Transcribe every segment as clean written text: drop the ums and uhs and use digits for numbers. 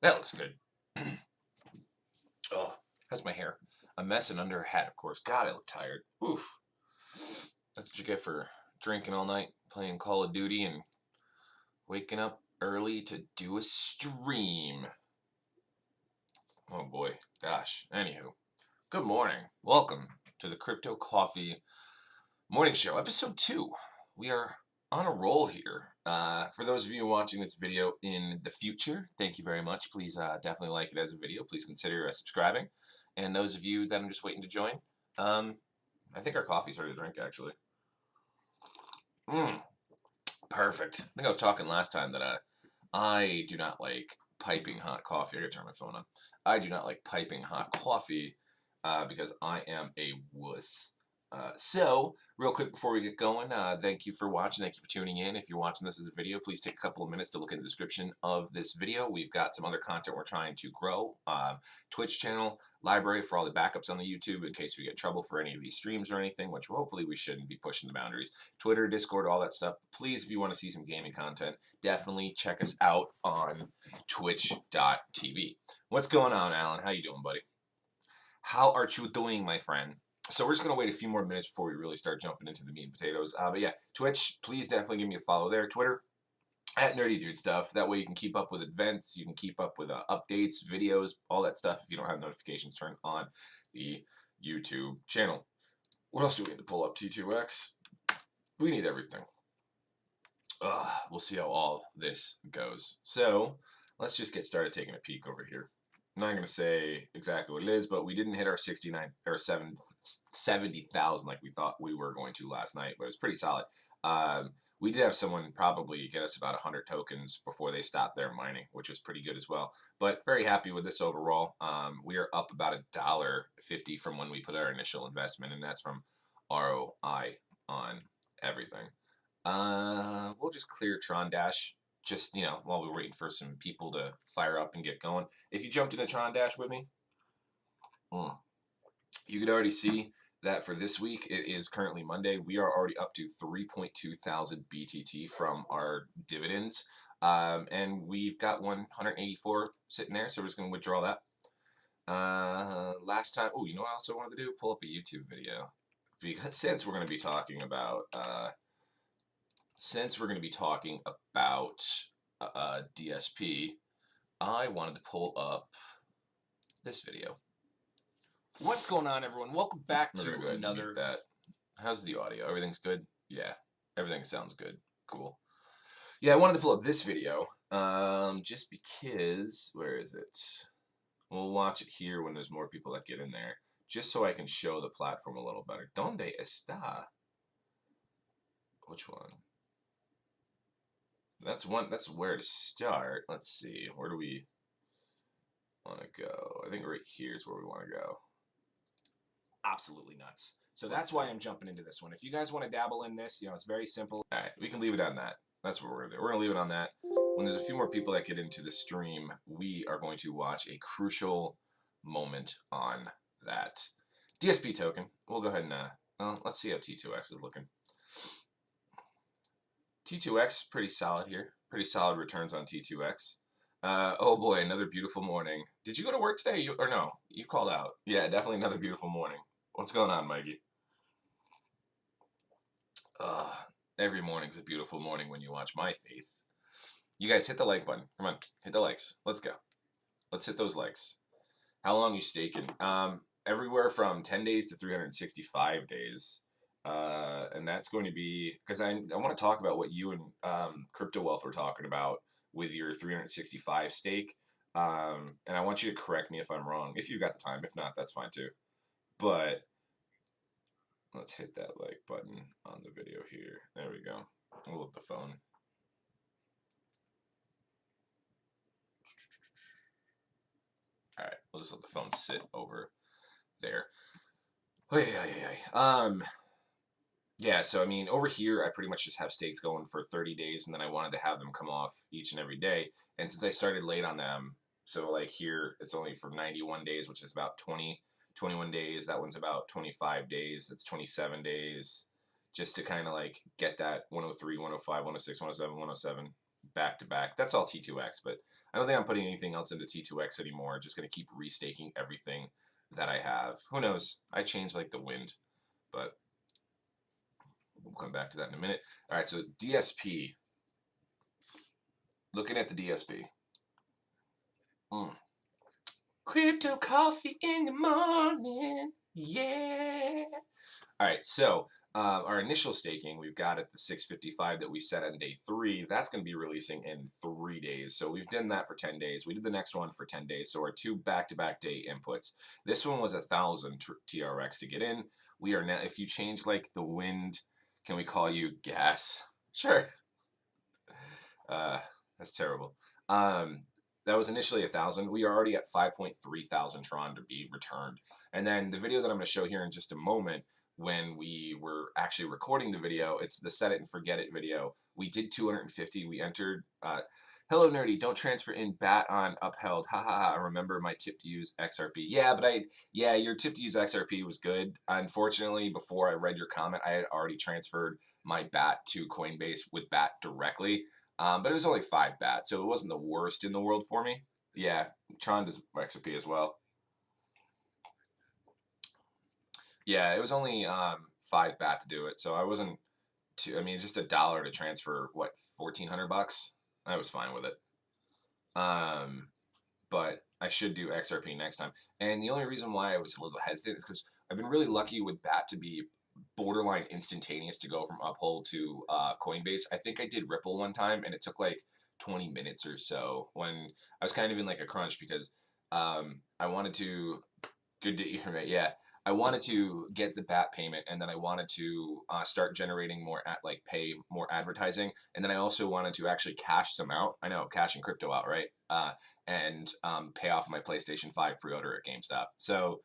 That looks good. Oh, how's my hair? A mess and under a hat, of course. God, I look tired. Oof. That's what you get for drinking all night, playing Call of Duty, and waking up early to do a stream. Oh boy, gosh. Anywho, good morning. Welcome to the Crypto Coffee Morning Show, episode 2. We are on a roll here. For those of you watching this video in the future, thank you very much. Please definitely like it as a video. Please consider subscribing. And those of you that I'm just waiting to join, I think our coffee's ready to drink, actually. Perfect. I think I was talking last time that I do not like piping hot coffee. I gotta turn my phone on. I do not like piping hot coffee because I am a wuss. So, real quick before we get going, thank you for watching. Thank you for tuning in. If you're watching this as a video, please take a couple of minutes to look in the description of this video. We've got some other content we're trying to grow. Twitch channel, library for all the backups on the YouTube in case we get in trouble for any of these streams or anything, which hopefully we shouldn't be pushing the boundaries. Twitter, Discord, all that stuff. Please, if you want to see some gaming content, definitely check us out on twitch.tv. What's going on, Alan? How you doing, buddy? How are you doing, my friend? So we're just going to wait a few more minutes before we really start jumping into the meat and potatoes. But yeah, Twitch, please definitely give me a follow there. Twitter, at Nerdy Dude Stuff. That way you can keep up with events, you can keep up with updates, videos, all that stuff if you don't have notifications turned on the YouTube channel. What else do we need to pull up? T2X? We need everything. We'll see how all this goes. So let's just get started taking a peek over here. I'm not going to say exactly what it is, but we didn't hit our 69 or 70,000 like we thought we were going to last night, but it was pretty solid. We did have someone probably get us about 100 tokens before they stopped their mining, which was pretty good as well. But very happy with this overall. We are up about $1.50 from when we put our initial investment, and that's from ROI on everything. We'll just clear TronDash. Just, while we're waiting for some people to fire up and get going. If you jumped into TronDash with me, you could already see that for this week, it is currently Monday. We are already up to 3.2 thousand BTT from our dividends. And we've got 184 sitting there, so we're just going to withdraw that. Last time, you know what I also wanted to do? Pull up a YouTube video. Because since we're going to be talking about DSP, I wanted to pull up this video. What's going on, everyone? Welcome back to another. That. How's the audio? Everything's good? Yeah, everything sounds good. Cool. Yeah, I wanted to pull up this video just because. Where is it? We'll watch it here when there's more people that get in there, just so I can show the platform a little better. ¿Dónde está? Which one? That's where to start. Let's see. Where do we want to go? I think right here is where we want to go. Absolutely nuts. So that's why I'm jumping into this one. If you guys want to dabble in this, it's very simple. All right, we can leave it on that. That's what we're going to do. We're going to leave it on that. When there's a few more people that get into the stream, we are going to watch a crucial moment on that. DSP token. We'll go ahead and, let's see how T2X is looking. T2X, pretty solid here. Pretty solid returns on T2X. Oh boy, another beautiful morning. Did you go to work today? Or no? You called out. Yeah, definitely another beautiful morning. What's going on, Mikey? Every morning's a beautiful morning when you watch my face. You guys hit the like button. Come on, hit the likes. Let's go. Let's hit those likes. How long you staking? Everywhere from 10 days to 365 days. And that's going to be, because I want to talk about what you and Crypto Wealth were talking about with your 365 stake. And I want you to correct me if I'm wrong, if you've got the time. If not, that's fine too. But let's hit that like button on the video here. There we go. We'll let the phone. All right, we'll just let the phone sit over there. Yeah, so I mean, over here, I pretty much just have stakes going for 30 days, and then I wanted to have them come off each and every day. And since I started late on them, so like here, it's only for 91 days, which is about 21 days. That one's about 25 days. That's 27 days, just to kind of like get that 103, 105, 106, 107, 107 back to back. That's all T2X, but I don't think I'm putting anything else into T2X anymore. Just going to keep restaking everything that I have. Who knows? I change like the wind, but we'll come back to that in a minute. All right, so DSP. Looking at the DSP. Crypto coffee in the morning. Yeah. All right, so our initial staking we've got at the 655 that we set on day 3. That's going to be releasing in 3 days. So we've done that for 10 days. We did the next one for 10 days. So our 2 back-to-back day inputs. This one was 1,000 TRX to get in. We are now, if you change like the wind, can we call you gas? Sure. That's terrible. That was initially 1,000. We are already at 5.3 thousand Tron to be returned. And then the video that I'm going to show here in just a moment, when we were actually recording the video, it's the set it and forget it video. We did 250. We entered. Hello nerdy, don't transfer in BAT on upheld. Ha ha ha. Remember my tip to use XRP. Yeah, but your tip to use XRP was good. Unfortunately, before I read your comment, I had already transferred my BAT to Coinbase with BAT directly. But it was only 5 BAT, so it wasn't the worst in the world for me. Yeah, Tron does XRP as well. Yeah, it was only 5 BAT to do it, so I wasn't too. I mean, just $1 to transfer what, $1,400. I was fine with it. But I should do XRP next time. And the only reason why I was a little hesitant is because I've been really lucky with BAT to be borderline instantaneous to go from Uphold to Coinbase. I think I did Ripple one time, and it took like 20 minutes or so when I was kind of in like a crunch because I wanted to. Good to hear, mate. Yeah, I wanted to get the BAT payment, and then I wanted to start generating more pay more advertising, and then I also wanted to actually cash some out. I know cashing crypto out, right? And pay off my PlayStation 5 pre-order at GameStop. So,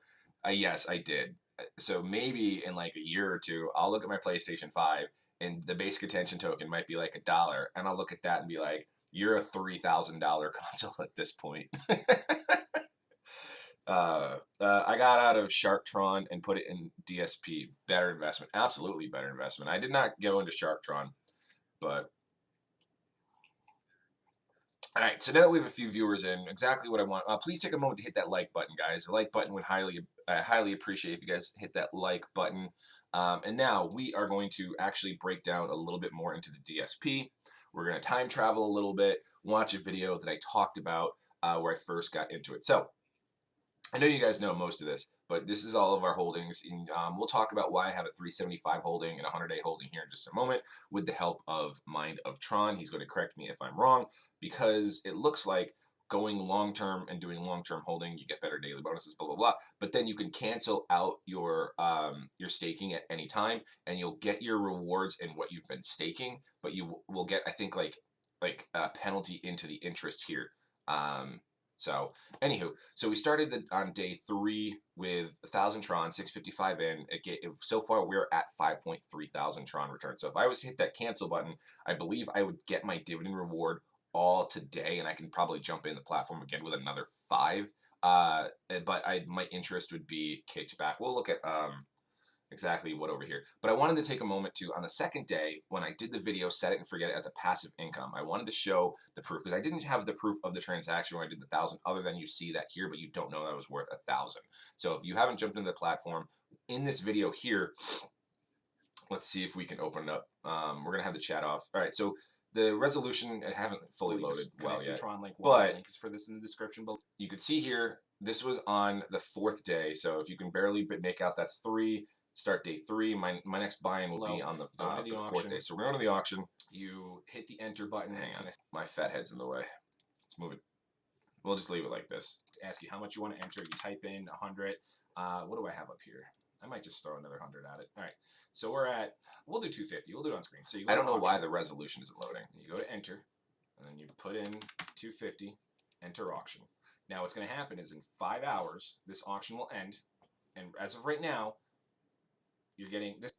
yes, I did. So maybe in like a year or two, I'll look at my PlayStation 5, and the basic attention token might be like $1, and I'll look at that and be like, "You're a $3,000 console at this point." I got out of SharkTron and put it in DSP. Better investment. Absolutely better investment. I did not go into SharkTron, but all right. So now that we have a few viewers in, exactly what I want. Please take a moment to hit that like button, guys. The like button would highly appreciate if you guys hit that like button. And now we are going to actually break down a little bit more into the DSP. We're going to time travel a little bit, watch a video that I talked about where I first got into it. So I know you guys know most of this, but this is all of our holdings. And we'll talk about why I have a 375 holding and a 100-day holding here in just a moment with the help of Mind of Tron. He's going to correct me if I'm wrong, because it looks like going long-term and doing long-term holding, you get better daily bonuses, blah, blah, blah. But then you can cancel out your staking at any time, and you'll get your rewards in what you've been staking, but you will get, I think, like a penalty into the interest here. So, anywho, so we started on day 3 with 1,000 Tron, 655 in. So far, we're at 5.3 thousand Tron return. So if I was to hit that cancel button, I believe I would get my dividend reward all today, and I can probably jump in the platform again with another 5. But my interest would be kicked back. We'll look at exactly what over here. But I wanted to take a moment to, on the second day, when I did the video, set it and forget it as a passive income, I wanted to show the proof, because I didn't have the proof of the transaction when I did the 1,000, other than you see that here, but you don't know that it was worth 1,000. So if you haven't jumped into the platform, in this video here, let's see if we can open it up. We're going to have the chat off. All right, so the resolution, I haven't fully loaded well yet, but link is for this in the description below. You could see here, this was on the 4th day, so if you can barely make out, that's 3. Start day 3. My next buy-in will be on the 4th day. So we're going to the auction. You hit the enter button. Hang on. My fat head's in the way. Let's move it. We'll just leave it like this. Ask you how much you want to enter. You type in 100. What do I have up here? I might just throw another 100 at it. All right. So we'll do 250. We'll do it on screen. So I don't know why the resolution isn't loading. You go to enter, and then you put in 250, enter auction. Now what's going to happen is in 5 hours, this auction will end. And as of right now, you're getting this.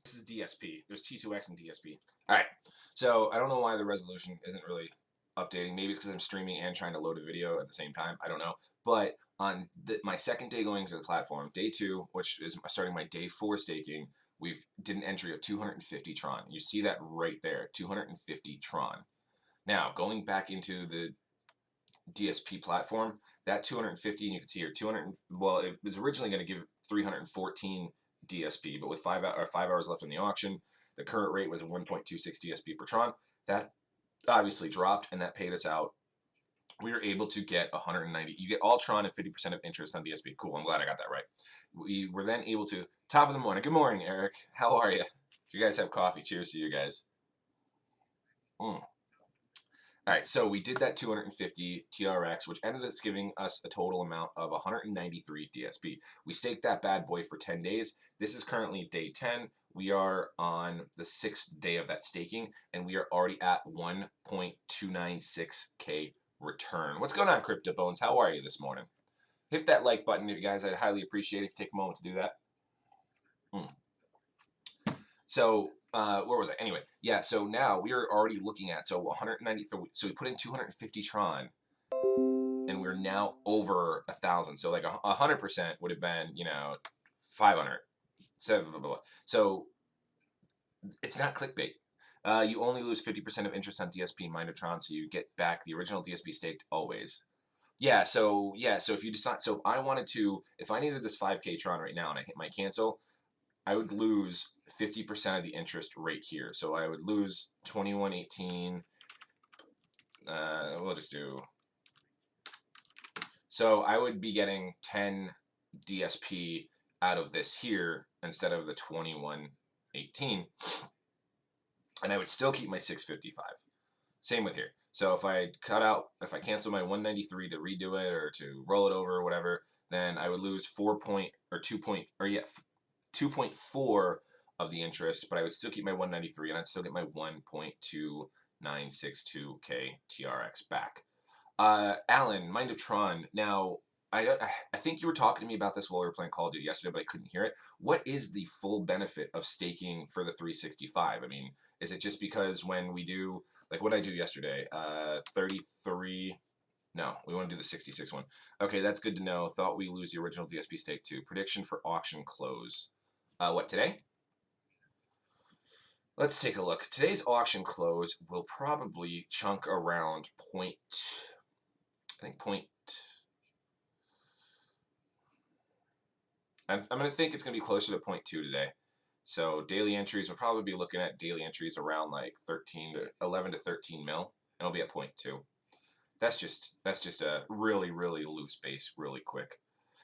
This is DSP. There's T2X and DSP. All right. So I don't know why the resolution isn't really updating. Maybe it's because I'm streaming and trying to load a video at the same time. I don't know. But on my second day going to the platform, day 2, which is starting my day 4 staking, we've did an entry of 250 Tron. You see that right there, 250 Tron. Now, going back into the DSP platform, that 250, and you can see here 200. Well, it was originally going to give 314 DSP, but with 5 hours left in the auction, the current rate was 1.26 DSP per Tron. That obviously dropped, and that paid us out. We were able to get 190. You get all Tron and 50% of interest on DSP. Cool. I'm glad I got that right. We were then able to top of the morning. Good morning, Eric. How are you? If you guys have coffee, cheers to you guys. All right, so we did that 250 TRX, which ended up giving us a total amount of 193 DSP. We staked that bad boy for 10 days. This is currently day 10. We are on the 6th day of that staking, and we are already at 1.296K return. What's going on, Crypto Bones? How are you this morning? Hit that like button, you guys. I'd highly appreciate it if you take a moment to do that. So where was I? Anyway, yeah, so now we are already looking at, so 190, so we put in 250 Tron, and we're now over 1,000. So like 100% would have been, 500, 7, blah, blah, blah. So it's not clickbait. You only lose 50% of interest on DSP minor Tron, so you get back the original DSP staked always. So if you decide, so if I needed this 5K Tron right now and I hit my cancel, I would lose 50% of the interest rate here. So I would lose 2118. We'll just do. So I would be getting 10 DSP out of this here instead of the 2118. And I would still keep my 655. Same with here. So if I cancel my 193 to redo it or to roll it over or whatever, then I would lose 2.4 of the interest, but I would still keep my 193 and I'd still get my 1.2962K TRX back. Alan, Mind of Tron. Now, I think you were talking to me about this while we were playing Call of Duty yesterday, but I couldn't hear it. What is the full benefit of staking for the 365? I mean, is it just because when we do, like what I do yesterday, 33... No, we want to do the 66 one. Okay, that's good to know. Thought we lose the original DSP stake too. Prediction for auction close. What, today? Let's take a look. Today's auction close will probably chunk around point... I'm going to think it's going to be closer to 0.2 today. So daily entries, we'll probably be looking at daily entries around like 11 to 13 mil, and it'll be at 0.2. That's just a really, really loose base, really quick.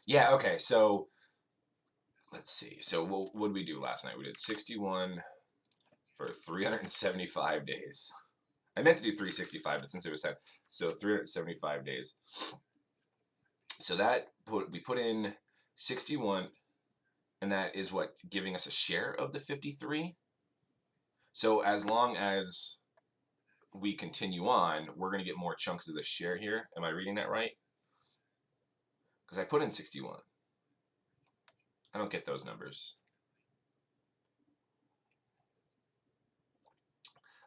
Yeah, okay, so let's see. So what did we do last night? We did 61 for 375 days. I meant to do 365, but since it was 10, so 375 days. So we put in 61, and that is what, giving us a share of the 53. So as long as we continue on, we're going to get more chunks of the share here. Am I reading that right? Because I put in 61. I don't get those numbers.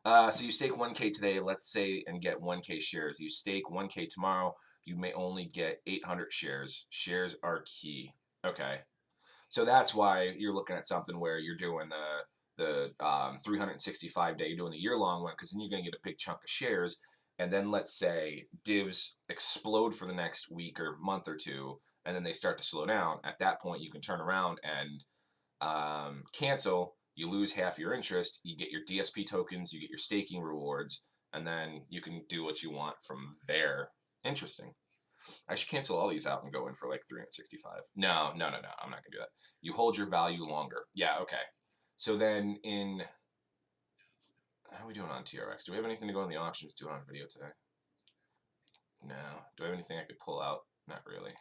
So you stake 1K today, let's say, and get 1K shares. You stake 1K tomorrow, you may only get 800 shares. Shares are key. Okay. So that's why you're looking at something where you're doing the 365 day, you're doing the year-long one, because then you're going to get a big chunk of shares. And then let's say divs explode for the next week or month or two, and then they start to slow down. At that point, you can turn around and cancel. You lose half your interest. You get your DSP tokens. You get your staking rewards, and then you can do what you want from there. Interesting. I should cancel all these out and go in for like 365. No. I'm not going to do that. You hold your value longer. Yeah, okay. So then how are we doing on TRX? Do we have anything to go in the auctions? Do it on video today? No. Do I have anything I could pull out? Not really.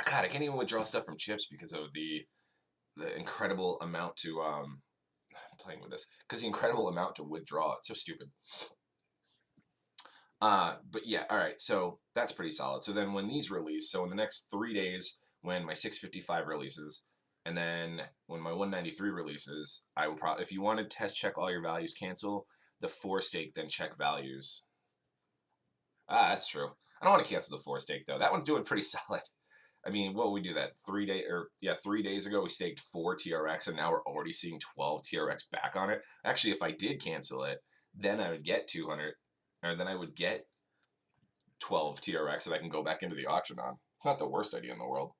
God, I can't even withdraw stuff from chips because of the incredible amount to I'm playing with this, because the incredible amount to withdraw. It's so stupid. But yeah, all right, so that's pretty solid. So then when these release, so in the next 3 days, when my 655 releases, and then when my 193 releases, I will probably, if you want to test check all your values, cancel the 4 stake, then check values. That's true. I don't want to cancel the 4 stake though. That one's doing pretty solid. I mean, what would we do that 3 days ago we staked 4 TRX and now we're already seeing 12 TRX back on it. Actually, if I did cancel it, then I would get 200, or then I would get 12 TRX that I can go back into the auction on. It's not the worst idea in the world.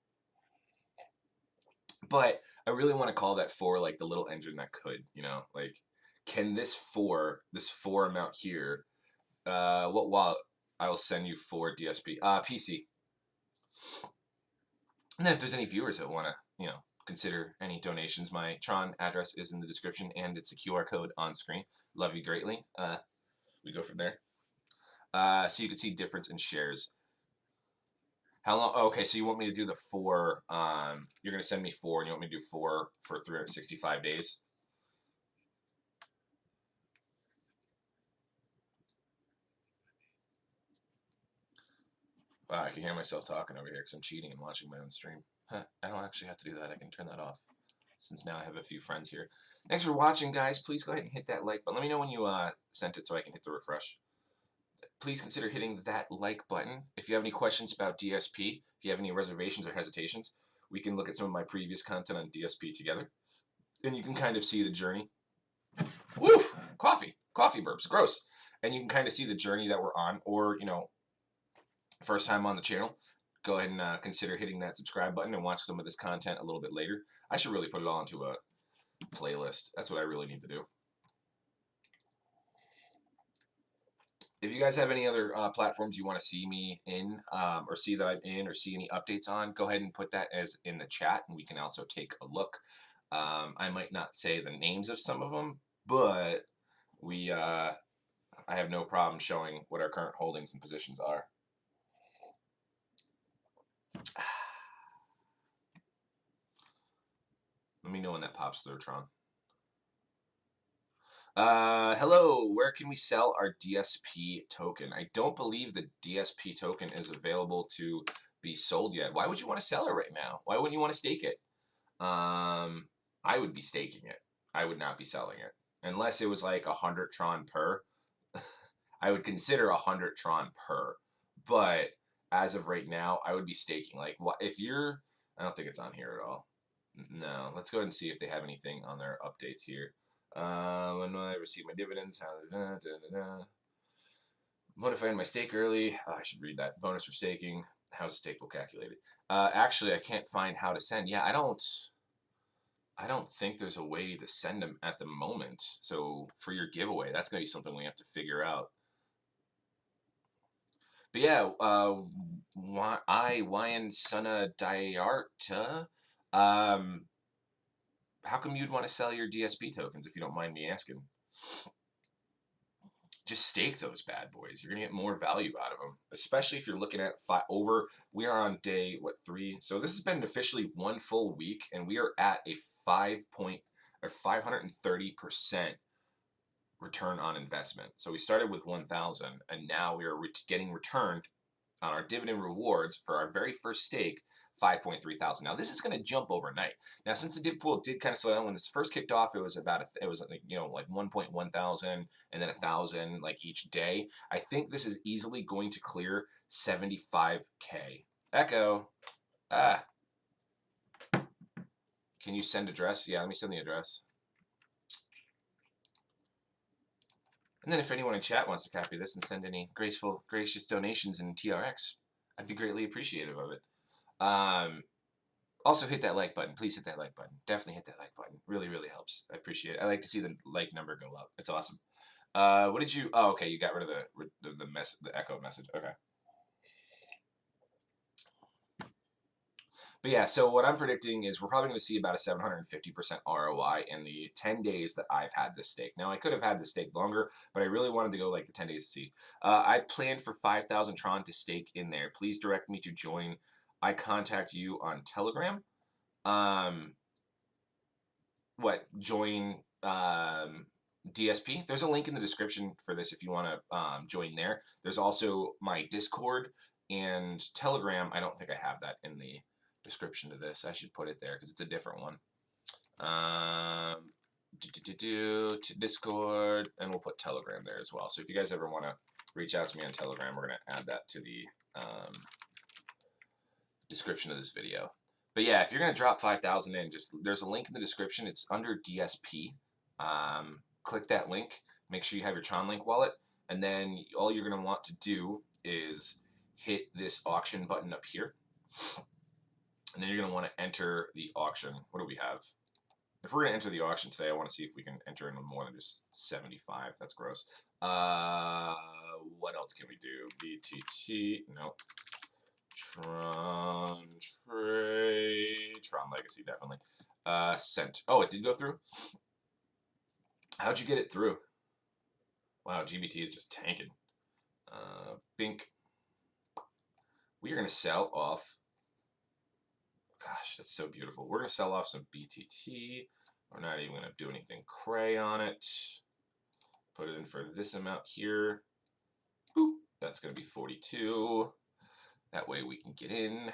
But I really want to call that 4 like the little engine that could, you know, like, can this 4 amount here, while I will send you 4 DSP, PC. And then if there's any viewers that want to, you know, consider any donations, my Tron address is in the description and it's a QR code on screen. Love you greatly. We go from there. So you can see difference in shares. How long? Oh, okay, so you want me to do the 4, you're going to send me 4 and you want me to do 4 for 365 days? Wow, I can hear myself talking over here because I'm cheating and watching my own stream. Huh, I don't actually have to do that. I can turn that off since now I have a few friends here. Thanks for watching, guys. Please go ahead and hit that like button. Let me know when you sent it so I can hit the refresh. Please consider hitting that like button. If you have any questions about DSP, if you have any reservations or hesitations, we can look at some of my previous content on DSP together. And you can kind of see the journey. Woof! Coffee burps, gross. And you can kind of see the journey that we're on, or, you know, first time on the channel, go ahead and consider hitting that subscribe button and watch some of this content a little bit later. I should really put it all into a playlist. That's what I really need to do. If you guys have any other platforms you want to see me in, or see that I'm in, or see any updates on, go ahead and put that as in the chat, and we can also take a look. I might not say the names of some of them, but I have no problem showing what our current holdings and positions are. Let me know when that pops through, Tron. Hello, where can we sell our DSP token? I don't believe the DSP token is available to be sold yet. Why would you want to sell it right now? Why wouldn't you want to stake it? I would be staking it. I would not be selling it. Unless it was like 100 Tron per. I would consider 100 Tron per. But as of right now, I would be staking. Like, if you're... I don't think it's on here at all. No, let's go ahead and see if they have anything on their updates here. When I receive my dividends, modifying my stake early. Oh, I should read that. Bonus for staking. How's stake will calculate it? Actually, I can't find how to send. Yeah, I don't think there's a way to send them at the moment. So for your giveaway, that's gonna be something we have to figure out. But yeah, Wyan Sana Diarta. How come you'd want to sell your DSP tokens if you don't mind me asking? Just stake those bad boys. You're gonna get more value out of them, especially if you're looking at we are on day 3, so this has been officially 1 full week, and we are at a 530% return on investment. So we started with 1,000, and now we are getting returned on our dividend rewards for our very first stake, 5.3 thousand. Now this is going to jump overnight. Now since the div pool did kind of slow down when this first kicked off, it was about like 1.1 thousand and then 1,000 like each day. I think this is easily going to clear 75K. Echo, can you send address? Yeah, let me send the address. And then if anyone in chat wants to copy this and send any gracious donations in TRX, I'd be greatly appreciative of it. Also hit that like button. Please hit that like button. Definitely hit that like button. Really, really helps. I appreciate it. I like to see the like number go up. It's awesome. What did you... Oh, okay. You got rid of the echo message. Okay. But yeah, so what I'm predicting is we're probably going to see about a 750% ROI in the 10 days that I've had this stake. Now, I could have had this stake longer, but I really wanted to go like the 10 days to see. I planned for 5,000 Tron to stake in there. Please direct me to join. I contact you on Telegram. Join DSP. There's a link in the description for this if you want to join there. There's also my Discord and Telegram. I don't think I have that in the description to this. I should put it there because it's a different one. To Discord, and we'll put Telegram there as well. So if you guys ever want to reach out to me on Telegram, we're going to add that to the description of this video. But yeah, if you're gonna drop 5,000 in, just there's a link in the description. It's under DSP. Click that link. Make sure you have your TronLink wallet, and then all you're gonna want to do is hit this auction button up here, and then you're gonna want to enter the auction. What do we have? If we're gonna enter the auction today, I want to see if we can enter in more than just 75. That's gross. What else can we do? BTT. Nope. Tron Legacy, definitely. Sent. Oh, it did go through? How'd you get it through? Wow, GBT is just tanking. Bink. We are going to sell off. Gosh, that's so beautiful. We're going to sell off some BTT. We're not even going to do anything cray on it. Put it in for this amount here. Boop. That's going to be 42. That way we can get in.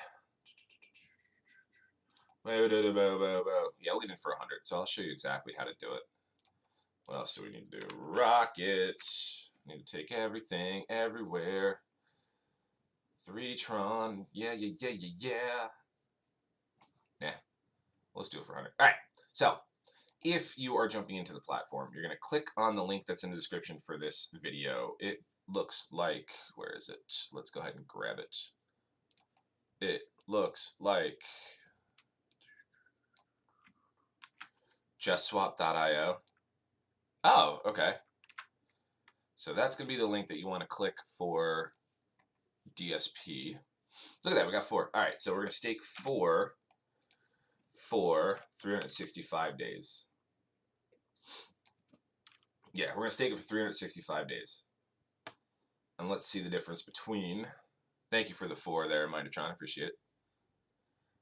Yeah, we'll get in for 100. So I'll show you exactly how to do it. What else do we need to do? Rocket. Need to take everything, everywhere. 3 Tron. Yeah. Nah. Let's do it for 100. All right. So if you are jumping into the platform, you're going to click on the link that's in the description for this video. It looks like, where is it? Let's go ahead and grab it. It looks like justswap.io. Oh, okay. So that's going to be the link that you want to click for DSP. Look at that, we got 4. All right, so we're going to stake 4 for 365 days. Yeah, we're going to stake it for 365 days. And let's see the difference between... Thank you for the 4 there, Mitotron. Appreciate it.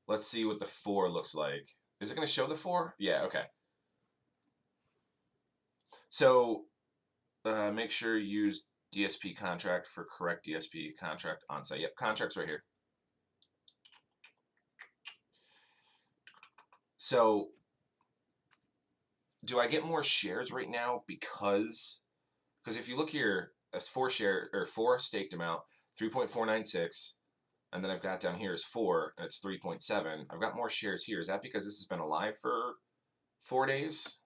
Let's see what the 4 looks like. Is it going to show the 4? Yeah, okay. So make sure you use DSP contract for correct DSP contract on site. Yep, contract's right here. So do I get more shares right now? Because if you look here, that's 4 staked amount, 3.496, and then I've got down here is 4, and it's 3.7. I've got more shares here. Is that because this has been alive for 4 days?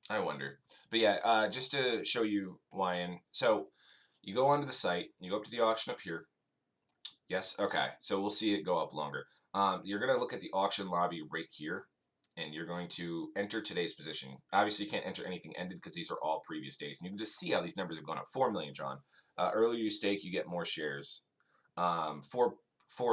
I wonder. But yeah, just to show you why. And so you go onto the site, you go up to the auction up here. Yes, okay. So we'll see it go up longer. You're going to look at the auction lobby right here, and you're going to enter today's position. Obviously, you can't enter anything ended because these are all previous days. And you can just see how these numbers have gone up. 4 million Tron. Earlier you stake, you get more shares. 4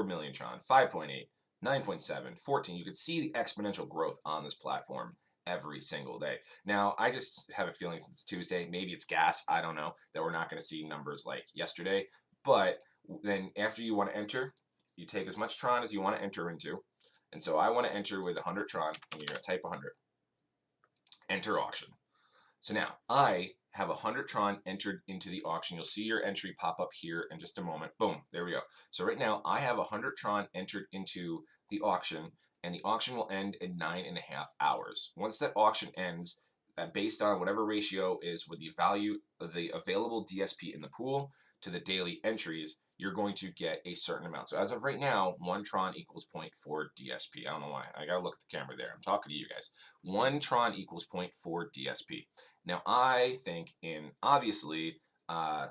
million Tron, 5.8, 9.7, 14. You can see the exponential growth on this platform every single day. Now, I just have a feeling since it's Tuesday, maybe it's gas, I don't know, that we're not going to see numbers like yesterday. But then after you want to enter, you take as much Tron as you want to enter into. And so I want to enter with 100 Tron, and you're going to type 100. Enter auction. So now I have 100 Tron entered into the auction. You'll see your entry pop up here in just a moment. Boom, there we go. So right now I have 100 Tron entered into the auction, and the auction will end in 9.5 hours. Once that auction ends, based on whatever ratio is with the value of the available DSP in the pool to the daily entries, you're going to get a certain amount. So as of right now, 1 Tron equals 0.4 DSP. I don't know why. I gotta look at the camera there. I'm talking to you guys. 1 Tron equals 0.4 DSP. Now I think in obviously 9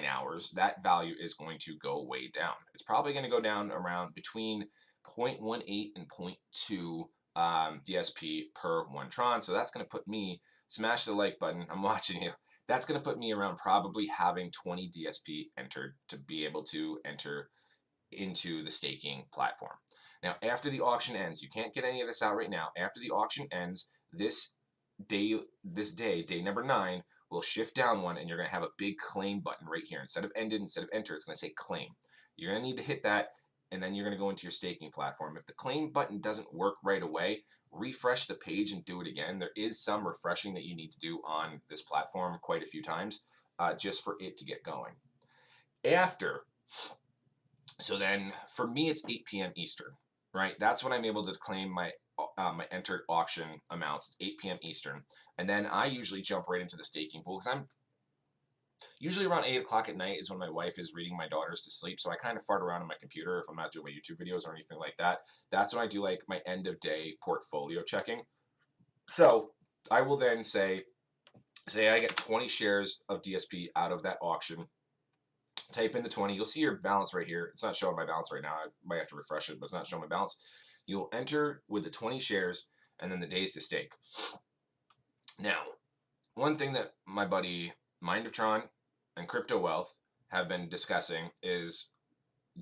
hours, that value is going to go way down. It's probably going to go down around between 0.18 and 0.2 DSP per 1 Tron. So that's going to put me, smash the like button, I'm watching you. That's going to put me around probably having 20 DSP entered to be able to enter into the staking platform. Now, after the auction ends, you can't get any of this out right now. After the auction ends, this day, day number 9, will shift down one, and you're going to have a big claim button right here. Instead of ended, instead of enter, it's going to say claim. You're going to need to hit that, and then you're going to go into your staking platform. If the claim button doesn't work right away, refresh the page and do it again. There is some refreshing that you need to do on this platform quite a few times just for it to get going. So then for me, it's 8 p.m. Eastern, right? That's when I'm able to claim my entered auction amounts. It's 8 p.m. Eastern. And then I usually jump right into the staking pool because I'm Usually around 8 o'clock at night is when my wife is reading my daughters to sleep. So I kind of fart around on my computer if I'm not doing my YouTube videos or anything like that. That's when I do like my end of day portfolio checking. So I will then say I get 20 shares of DSP out of that auction. Type in the 20. You'll see your balance right here. It's not showing my balance right now. I might have to refresh it, but it's not showing my balance. You'll enter with the 20 shares and then the days to stake. Now, one thing that my buddy Mind of Tron and Crypto Wealth have been discussing is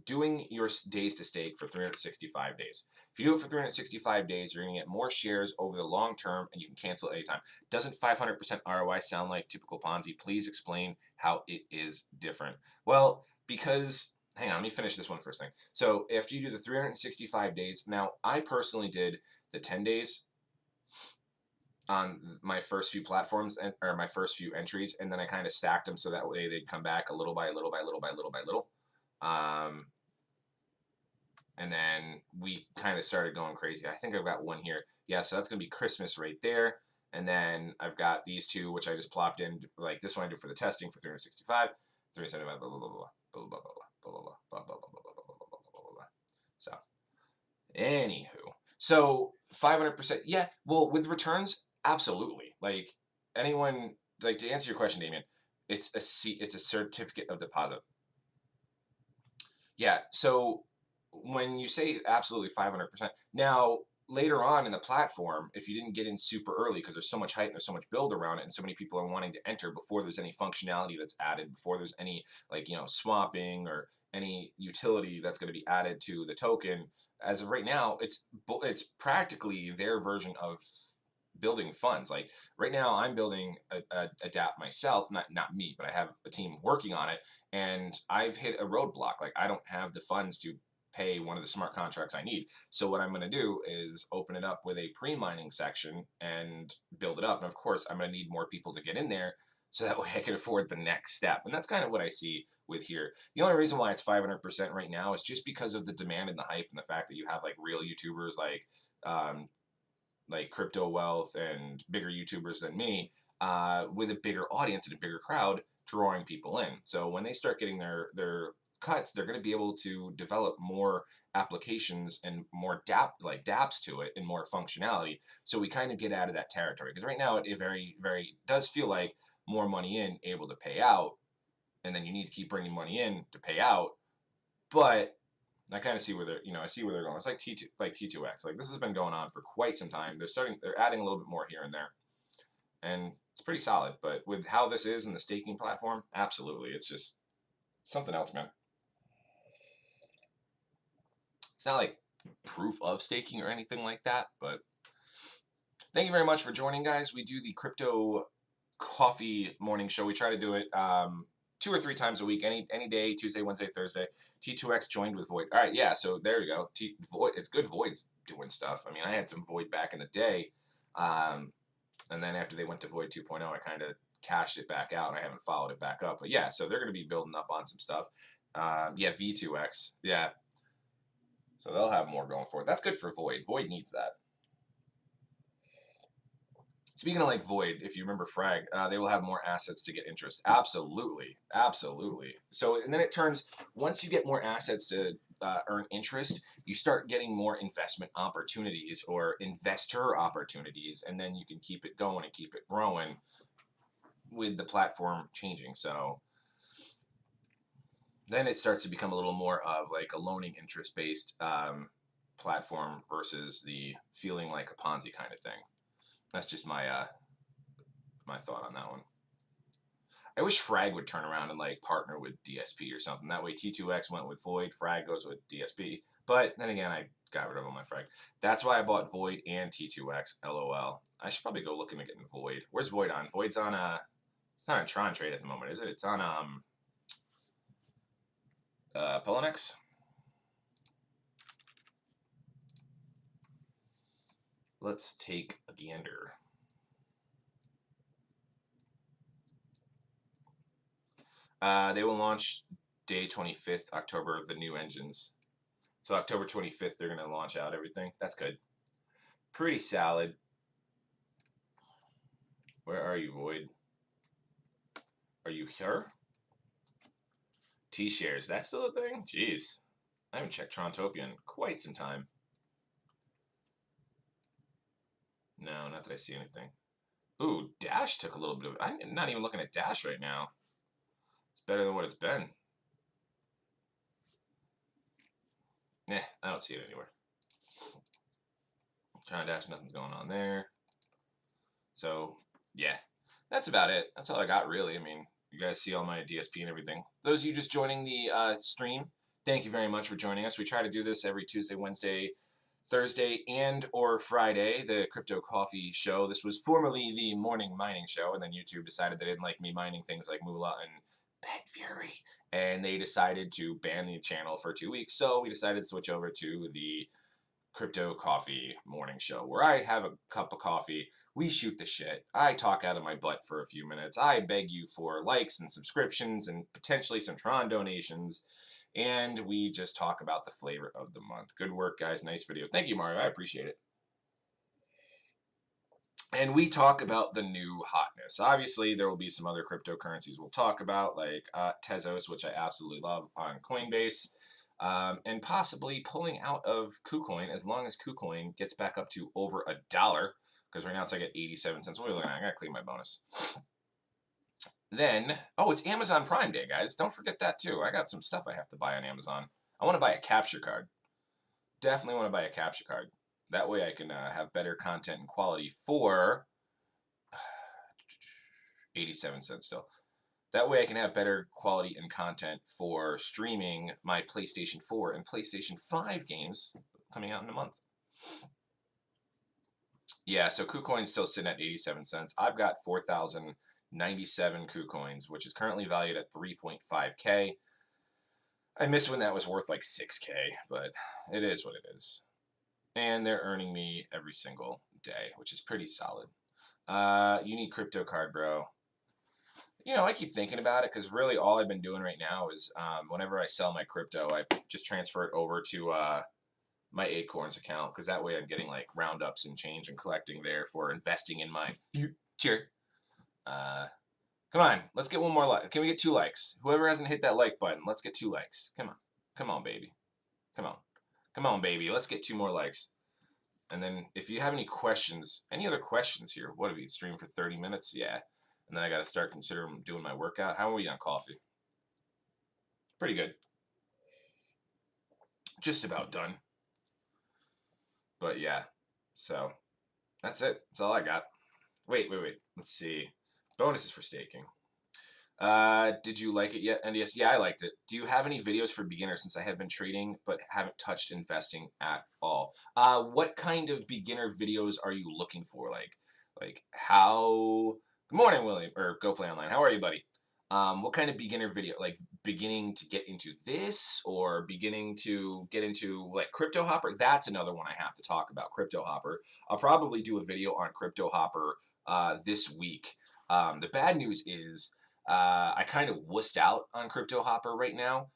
doing your days to stake for 365 days. If you do it for 365 days, you're going to get more shares over the long term and you can cancel at any time. Doesn't 500% ROI sound like typical Ponzi? Please explain how it is different. Well, because, hang on, let me finish this one first thing. So after you do the 365 days, now I personally did the 10 days on my first few platforms or my first few entries, and then I kind of stacked them so that way they'd come back a little by little by little by little by little. And then we kind of started going crazy. I think I've got one here. Yeah, so that's going to be Christmas right there. And then I've got these two, which I just plopped in. Like this one I do for the testing for 365, 375, blah, blah, blah, blah, blah, blah, blah, blah, blah, blah, blah, blah, blah, blah, blah, blah, blah. So, anywho. So, 500%. Yeah, well, with returns, absolutely. Like, anyone, like, to answer your question, Damien, it's a certificate of deposit. Yeah, so when you say absolutely 500%, now later on in the platform, if you didn't get in super early because there's so much hype and there's so much build around it and so many people are wanting to enter before there's any functionality that's added, before there's any like, swapping or any utility that's going to be added to the token, as of right now, it's practically their version of building funds. Like right now I'm building a DApp myself, not me, but I have a team working on it, and I've hit a roadblock. Like I don't have the funds to pay one of the smart contracts I need. So what I'm going to do is open it up with a pre-mining section and build it up. And of course, I'm going to need more people to get in there so that way I can afford the next step. And that's kind of what I see with here. The only reason why it's 500% right now is just because of the demand and the hype and the fact that you have like real YouTubers like Crypto Wealth and bigger YouTubers than me, with a bigger audience and a bigger crowd drawing people in. So when they start getting their cuts, they're going to be able to develop more applications and more dApps to it and more functionality. So we kind of get out of that territory because right now it very, very does feel like more money in, able to pay out, and then you need to keep bringing money in to pay out. But I kind of see where I see where they're going. It's like T2X. Like this has been going on for quite some time. They're adding a little bit more here and there, and it's pretty solid. But with how this is in the staking platform, absolutely, it's just something else, man. It's not like proof of staking or anything like that, but thank you very much for joining, guys. We do the Crypto Coffee Morning Show. We try to do it 2 or 3 times a week, any day, Tuesday, Wednesday, Thursday. T2X joined with Void. All right, yeah, so there you go. Void, it's good Void's doing stuff. I mean, I had some Void back in the day, and then after they went to Void 2.0, I kind of cashed it back out, and I haven't followed it back up. But yeah, so they're going to be building up on some stuff. Yeah, V2X, yeah. So they'll have more going for it. That's good for Void. Void needs that. Speaking of like Void, if you remember Frag, they will have more assets to get interest. Absolutely, absolutely. So and then it turns, once you get more assets to earn interest, you start getting more investment opportunities or investor opportunities, and then you can keep it going and keep it growing with the platform changing. So then it starts to become a little more of like a loaning interest based platform versus the feeling like a Ponzi kind of thing. That's just my my thought on that one. I wish Frag would turn around and like partner with DSP or something. That way T2X went with Void, Frag goes with DSP. But then again, I got rid of all my Frag. That's why I bought Void and T2X. LOL. I should probably go looking at getting Void. Where's Void on? Void's on it's not on Tron Trade at the moment, is it? It's on Poloniex. Let's take a gander. They will launch day 25th, October, the new engines. So October 25th, they're going to launch out everything. That's good. Pretty solid. Where are you, Void? Are you here? T-shares, that's still a thing? Jeez. I haven't checked Trontopia in quite some time. No, not that I see anything. Ooh, Dash took a little bit of... I'm not even looking at Dash right now. It's better than what it's been. I don't see it anywhere. TronDash, nothing's going on there. So, yeah. That's about it. That's all I got, really. I mean, you guys see all my DSP and everything. Those of you just joining the stream, thank you very much for joining us. We try to do this every Tuesday, Wednesday, Thursday, and or Friday, the Crypto Coffee Show. This was formerly the Morning Mining Show, and then YouTube decided they didn't like me mining things like Moolah and Bed Fury, and they decided to ban the channel for 2 weeks. So we decided to switch over to the Crypto Coffee Morning Show, where I have a cup of coffee, we shoot the shit, I talk out of my butt for a few minutes, I beg you for likes and subscriptions and potentially some Tron donations, and we just talk about the flavor of the month. Good work, guys. Nice video. Thank you, Mario. I appreciate it. And we talk about the new hotness. Obviously, there will be some other cryptocurrencies we'll talk about, like Tezos, which I absolutely love, on Coinbase. And possibly pulling out of KuCoin as long as KuCoin gets back up to over $1, because right now it's like at 87 cents. What are we looking at? I gotta clean my bonus. Then, oh, it's Amazon Prime Day, guys. Don't forget that too. I got some stuff I have to buy on Amazon. I want to buy a capture card. Definitely want to buy a capture card. That way I can have better content and quality for 87 cents still. That way I can have better quality and content for streaming my PlayStation 4 and PlayStation 5 games coming out in a month. Yeah, so KuCoin's still sitting at 87 cents. I've got 4,097 KuCoins, which is currently valued at 3.5K. I miss when that was worth like 6K, but it is what it is. And they're earning me every single day, which is pretty solid. You need crypto card, bro. You know, I keep thinking about it because really all I've been doing right now is whenever I sell my crypto, I just transfer it over to my Acorns account, because that way I'm getting like roundups and change and collecting there for investing in my future. Come on, let's get one more like. Can we get 2 likes? Whoever hasn't hit that like button, let's get 2 likes. Come on. Come on, baby. Come on. Come on, baby. Let's get 2 more likes. And then if you have any questions, any other questions here, what have you streamed for 30 minutes? Yeah. And then I got to start considering doing my workout. How are we on coffee? Pretty good. Just about done. But yeah, so that's it. That's all I got. Wait. Let's see. Bonuses for staking. Did you like it yet, NDS? Yeah, I liked it. Do you have any videos for beginners, since I have been trading but haven't touched investing at all? What kind of beginner videos are you looking for? Like how... Good morning, William, or Go Play Online. How are you, buddy? What kind of beginner video? Like beginning to get into this, or beginning to get into like Crypto Hopper? That's another one I have to talk about, Crypto Hopper. I'll probably do a video on Crypto Hopper this week. The bad news is I kind of wussed out on Crypto Hopper right now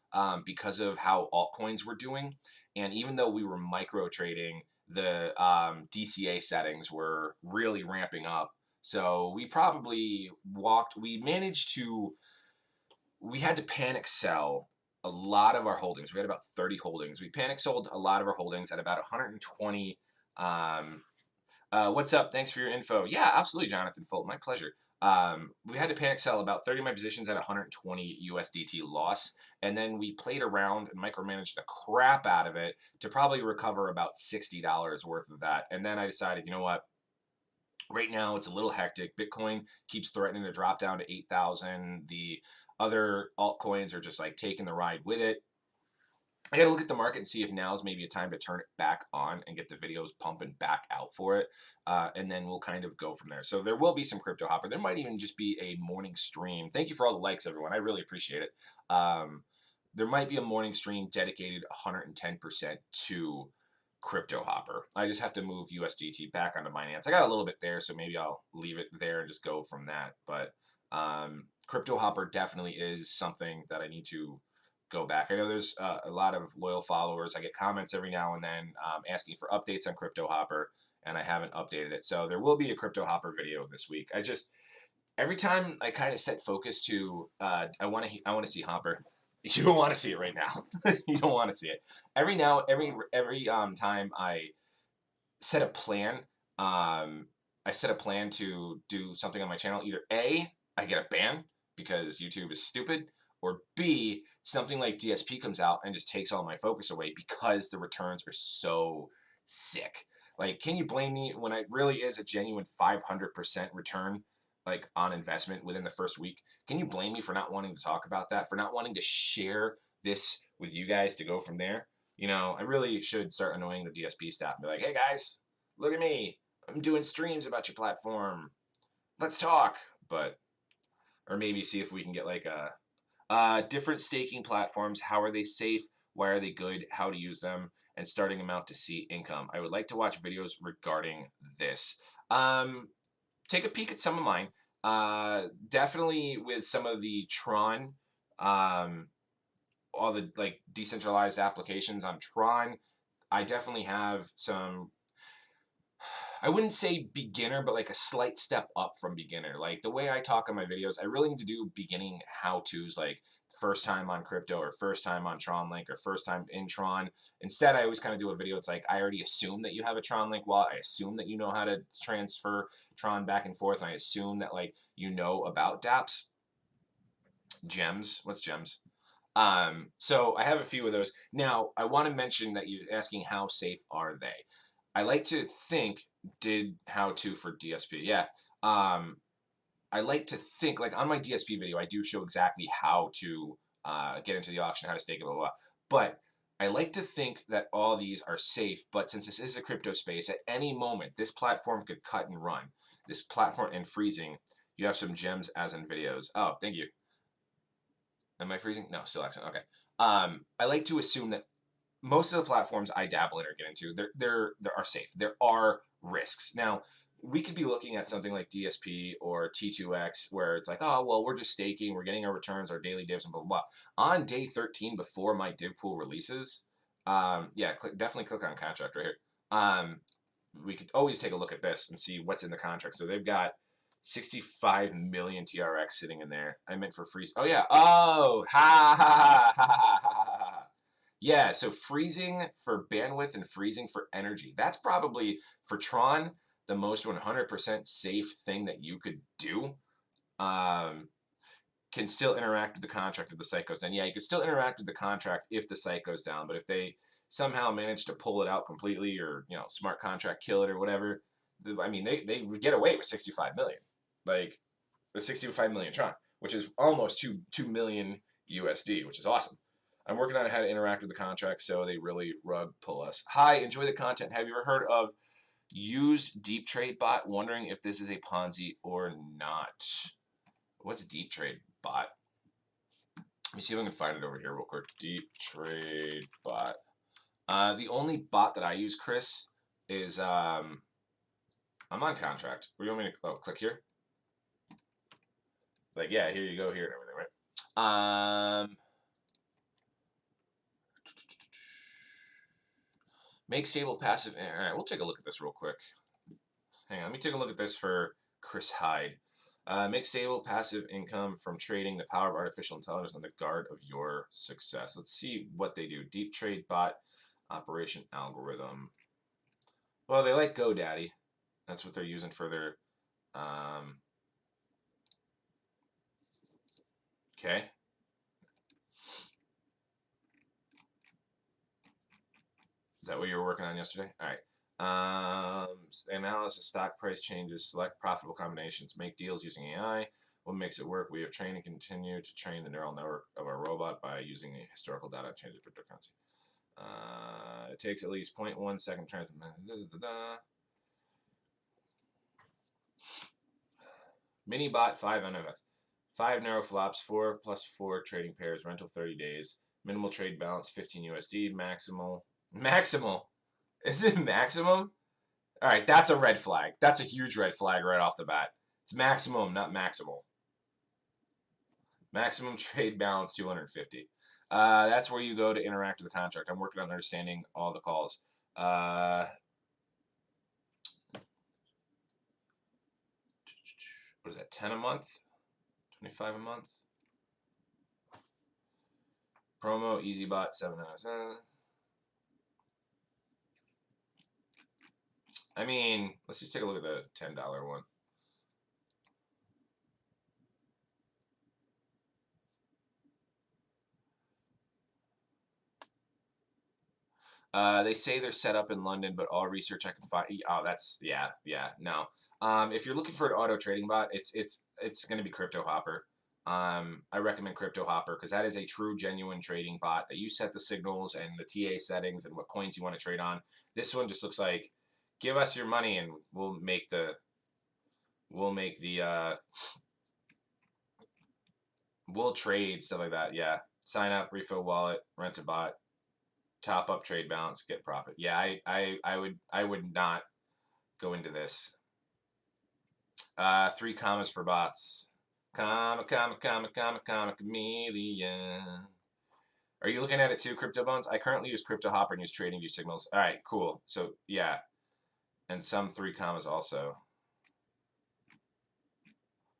because of how altcoins were doing. And even though we were micro trading, the DCA settings were really ramping up. So we probably we had to panic sell a lot of our holdings. We had about 30 holdings. We panic sold a lot of our holdings at about 120. What's up? Thanks for your info. Yeah, absolutely, Jonathan Fulton. My pleasure. We had to panic sell about 30 of my positions at 120 USDT loss, and then we played around and micromanaged the crap out of it to probably recover about $60 worth of that. And then I decided, you know what? Right now, it's a little hectic. Bitcoin keeps threatening to drop down to 8,000. The other altcoins are just like taking the ride with it. I got to look at the market and see if now's maybe a time to turn it back on and get the videos pumping back out for it. And then we'll kind of go from there. So there will be some Crypto Hopper. There might even just be a morning stream. Thank you for all the likes, everyone. I really appreciate it. There might be a morning stream dedicated 110% to Crypto Hopper. I just have to move USDT back onto Binance. I got a little bit there, so maybe I'll leave it there and just go from that. But Crypto Hopper definitely is something that I need to go back. I know there's a lot of loyal followers. I get comments every now and then asking for updates on Crypto Hopper, and I haven't updated it. So there will be a Crypto Hopper video this week. every time I kind of set focus to, I want to see Hopper. You don't want to see it right now. You don't want to see it. Every time set a plan, I set a plan to do something on my channel. Either A, I get a ban because YouTube is stupid, or B, something like DSP comes out and just takes all my focus away because the returns are so sick. Like, can you blame me when it really is a genuine 500% return, like on investment within the first week? Can you blame me for not wanting to talk about that, for not wanting to share this with you guys to go from there? You know, I really should start annoying the DSP staff and be like, hey guys, look at me. I'm doing streams about your platform. Let's talk. But, or maybe see if we can get like different staking platforms. How are they safe? Why are they good? How to use them? And starting amount to see income. I would like to watch videos regarding this. Take a peek at some of mine. Definitely with some of the Tron, all the like decentralized applications on Tron. I definitely have some, I wouldn't say beginner, but like a slight step up from beginner. Like the way I talk on my videos, I really need to do beginning how-tos, like first time on crypto or first time on Tron Link or first time in Tron. Instead, I always kind of do a video. It's like I already assume that you have a Tron Link wallet. I assume that you know how to transfer Tron back and forth. And I assume that like you know about dApps. Gems. What's gems? So I have a few of those. Now, I want to mention that you're asking how safe are they? I like to think did how to for DSP. Yeah. I like to think like on my DSP video, I do show exactly how to get into the auction, how to stake it, blah, blah, blah. But I like to think that all these are safe. But since this is a crypto space, at any moment, this platform could cut and run. This platform and freezing. You have some gems as in videos. Oh, thank you. Am I freezing? No, still accent. Okay. I like to assume that most of the platforms I dabble in or get into, there are safe. There are risks. Now, we could be looking at something like DSP or T2X where it's like, oh, well, we're just staking, we're getting our returns, our daily divs, and blah, blah, blah. On day 13 before my div pool releases, yeah, definitely click on contract right here. We could always take a look at this and see what's in the contract. So they've got 65 million TRX sitting in there. I meant for freeze. Oh, yeah. Oh, ha, ha, ha, ha, ha, ha, ha. Yeah, so freezing for bandwidth and freezing for energy. That's probably, for Tron, the most 100% safe thing that you could do. Can still interact with the contract if the site goes down. Yeah, you can still interact with the contract if the site goes down, but if they somehow manage to pull it out completely or, you know, smart contract kill it or whatever, I mean, they get away with 65 million. Like, the 65 million Tron, which is almost 2 million USD, which is awesome. I'm working on how to interact with the contract so they really rug pull us. Hi, enjoy the content. Have you ever heard of used deep trade bot? Wondering if this is a Ponzi or not. What's deep trade bot? Let me see if I can find it over here real quick. Deep trade bot. The only bot that I use, Chris, is I'm on contract. Where you want me to click here? Like, yeah, here you go, here and everything, right? Make stable passive. All right, we'll take a look at this real quick. Hang on, let me take a look at this for Chris Hyde. Make stable passive income from trading. The power of artificial intelligence on the guard of your success. Let's see what they do. Deep trade bot operation algorithm. Well, they like GoDaddy. That's what they're using for their. Okay. Is that what you were working on yesterday? All right. Analysis, stock price changes, select profitable combinations, make deals using AI. What makes it work? We have trained and continue to train the neural network of our robot by using historical data and changes cryptocurrency. It takes at least 0.1 second transfer. Mini bot 5 NFS. 5 narrow flops, 4 plus 4 trading pairs, rental 30 days, minimal trade balance 15 USD, maximal. Is it maximum? All right, that's a red flag. That's a huge red flag right off the bat. It's maximum, not maximal. Maximum trade balance 250. That's where you go to interact with the contract. I'm working on understanding all the calls. what is that, 10 a month? 25 a month? Promo, EasyBot, 797. I mean, let's just take a look at the $10 one. They say they're set up in London, but all research I can find. Oh, that's yeah. No. If you're looking for an auto trading bot, it's going to be CryptoHopper. I recommend CryptoHopper because that is a true, genuine trading bot that you set the signals and the TA settings and what coins you want to trade on. This one just looks like, give us your money and we'll make the we'll trade stuff like that. Yeah. Sign up, refill wallet, rent a bot. Top up trade balance, get profit. Yeah, I would not go into this. 3 commas for bots. Comma, chameleon. Are you looking at it too, Crypto Bones? I currently use CryptoHopper and use TradingView signals. All right, cool. So yeah, and some 3 commas also.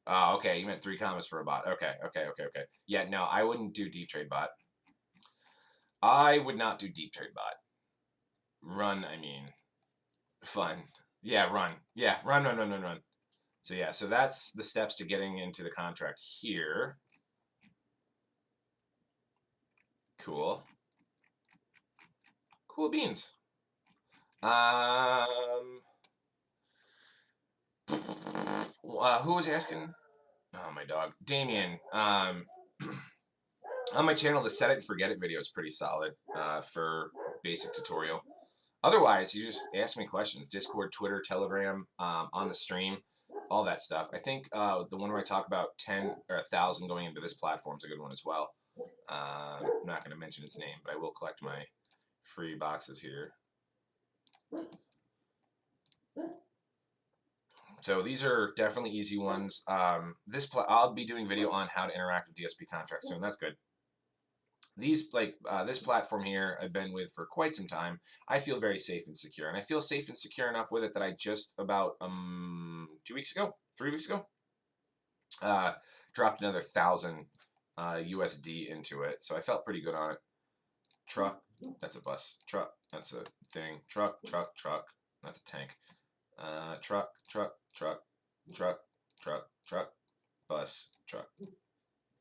Oh, okay. You meant 3 commas for a bot. Okay. Yeah, no, I wouldn't do deep trade bot. I would not do deep trade bot. Run, I mean, fun. Yeah, run. Yeah, run. So yeah, so that's the steps to getting into the contract here. Cool. Cool beans. Who was asking? Oh, my dog. Damien. On my channel, the set it and forget it video is pretty solid for basic tutorial. Otherwise, you just ask me questions. Discord, Twitter, Telegram, on the stream, all that stuff. I think the one where I talk about 10 or 1,000 going into this platform is a good one as well. I'm not going to mention its name, but I will collect my free boxes here. So these are definitely easy ones. I'll be doing video on how to interact with DSP contracts soon. That's good. These this platform here I've been with for quite some time. I feel very safe and secure, and I feel safe and secure enough with it that I just about 3 weeks ago dropped another 1,000 USD into it, so I felt pretty good on it. Truck, that's a bus. Truck, that's a thing. Truck, that's a tank. Truck, bus, truck.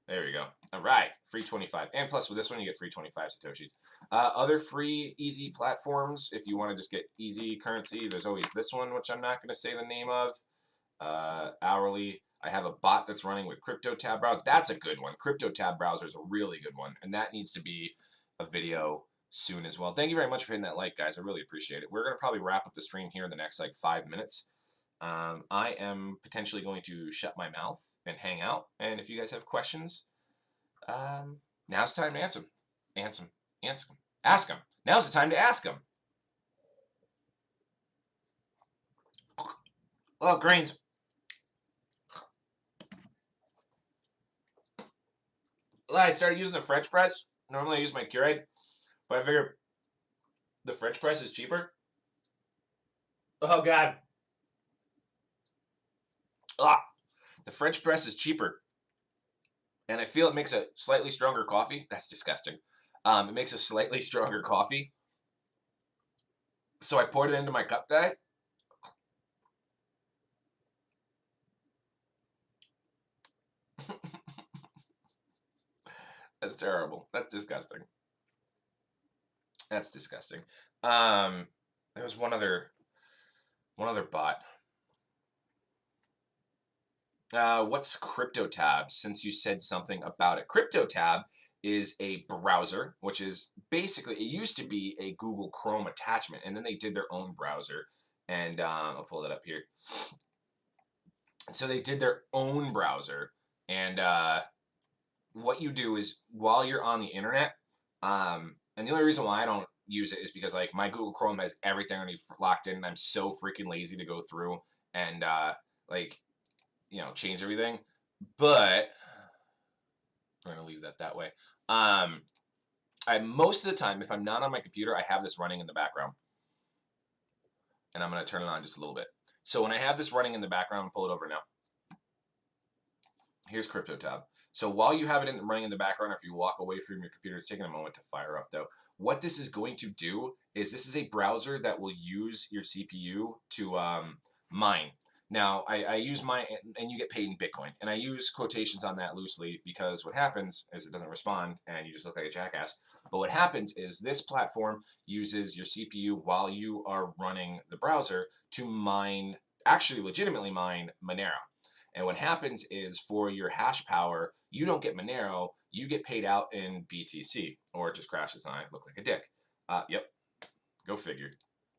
There we go. All right, free 25. And plus with this one, you get free 25 Satoshis. Other free, easy platforms, if you want to just get easy currency, there's always this one, which I'm not going to say the name of. Hourly. I have a bot that's running with CryptoTab Browser. That's a good one. CryptoTab Browser is a really good one, and that needs to be a video soon as well. Thank you very much for hitting that like, guys. I really appreciate it. We're going to probably wrap up the stream here in the next 5 minutes. I am potentially going to shut my mouth and hang out. And if you guys have questions, now's the time to answer them. Ask them. Now's the time to ask them. Oh, grains. Well, I started using the French press. Normally I use my Keurig, but I figured the French press is cheaper. Oh, God. The French press is cheaper, and I feel it makes a slightly stronger coffee. That's disgusting. It makes a slightly stronger coffee. So I poured it into my cup today. That's terrible. That's disgusting. That's disgusting. There was one other bot. What's CryptoTab? Since you said something about it, CryptoTab is a browser, which is basically, it used to be a Google Chrome attachment, and then they did their own browser. And I'll pull it up here. So they did their own browser, and what you do is while you're on the internet, and the only reason why I don't use it is because my Google Chrome has everything already locked in, and I'm so freaking lazy to go through and change everything. But I'm gonna leave that way. Most of the time, if I'm not on my computer, I have this running in the background, and I'm gonna turn it on just a little bit. So when I have this running in the background, pull it over now. Here's CryptoTab. So while you have it running in the background, or if you walk away from your computer, it's taking a moment to fire up though. What this is going to do is this is a browser that will use your CPU to mine. Now, I use mine, and you get paid in Bitcoin. And I use quotations on that loosely because what happens is it doesn't respond and you just look like a jackass. But what happens is this platform uses your CPU while you are running the browser to mine, actually legitimately mine Monero. And what happens is for your hash power, you don't get Monero, you get paid out in BTC, or it just crashes and I look like a dick. Yep, go figure.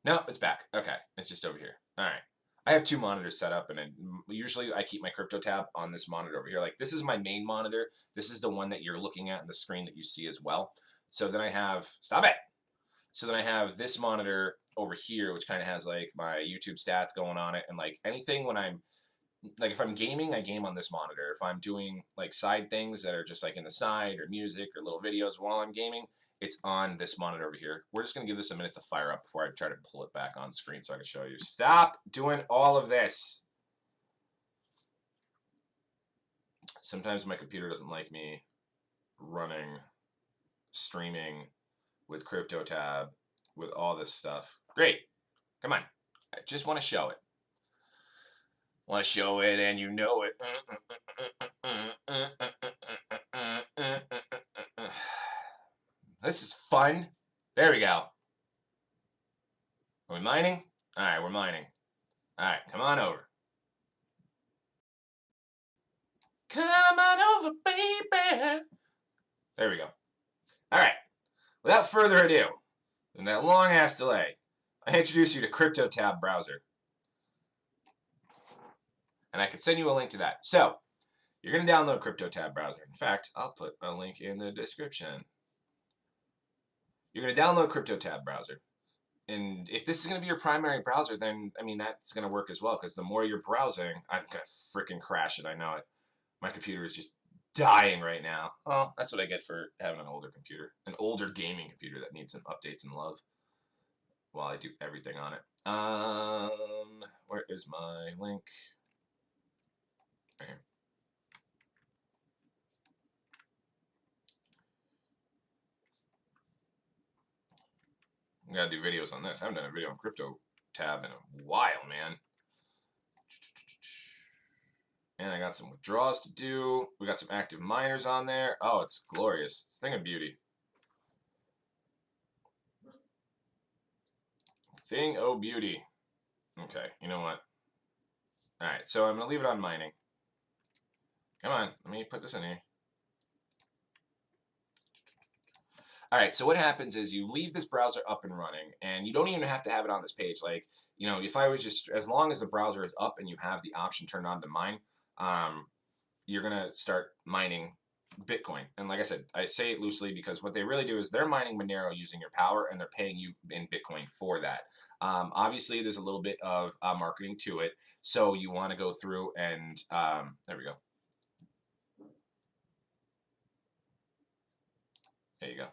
No, it's back. Okay, it's just over here. All right. I have two monitors set up, and usually I keep my crypto tab on this monitor over here. Like, this is my main monitor. This is the one that you're looking at in the screen that you see as well. So then I have, stop it. So then I have this monitor over here, which kind of has like my YouTube stats going on it, and like anything when I'm like, if I'm gaming, I game on this monitor. If I'm doing like side things that are just like in the side or music or little videos while I'm gaming, it's on this monitor over here. We're just going to give this a minute to fire up before I try to pull it back on screen so I can show you. Stop doing all of this. Sometimes my computer doesn't like me running, streaming with CryptoTab, with all this stuff. Great. Come on. I just want to show it. Want to show it and you know it. This is fun. There we go. Are we mining? All right, we're mining. All right, come on over. Come on over, baby. There we go. All right. Without further ado, in that long-ass delay, I introduce you to CryptoTab browser. And I can send you a link to that. So, you're going to download CryptoTab browser. In fact, I'll put a link in the description. You're going to download CryptoTab browser. And if this is going to be your primary browser, then, I mean, that's going to work as well. Because the more you're browsing, I'm going to freaking crash it. I know it. My computer is just dying right now. Oh, that's what I get for having an older computer. An older gaming computer that needs some updates and love while I do everything on it. Where is my link? Right here. I gotta do videos on this. I haven't done a video on CryptoTab in a while, man. And I got some withdrawals to do. We got some active miners on there. Oh, it's glorious. It's a thing of beauty. Thing of beauty. Okay, you know what? Alright, so I'm going to leave it on mining. Come on, let me put this in here. Alright, so what happens is you leave this browser up and running, and you don't even have to have it on this page. Like, you know, if I was just, as long as the browser is up and you have the option turned on to mine, you're going to start mining Bitcoin. And like I said, I say it loosely because what they really do is they're mining Monero using your power, and they're paying you in Bitcoin for that. Obviously, there's a little bit of marketing to it, so you want to go through and there we go. There you go.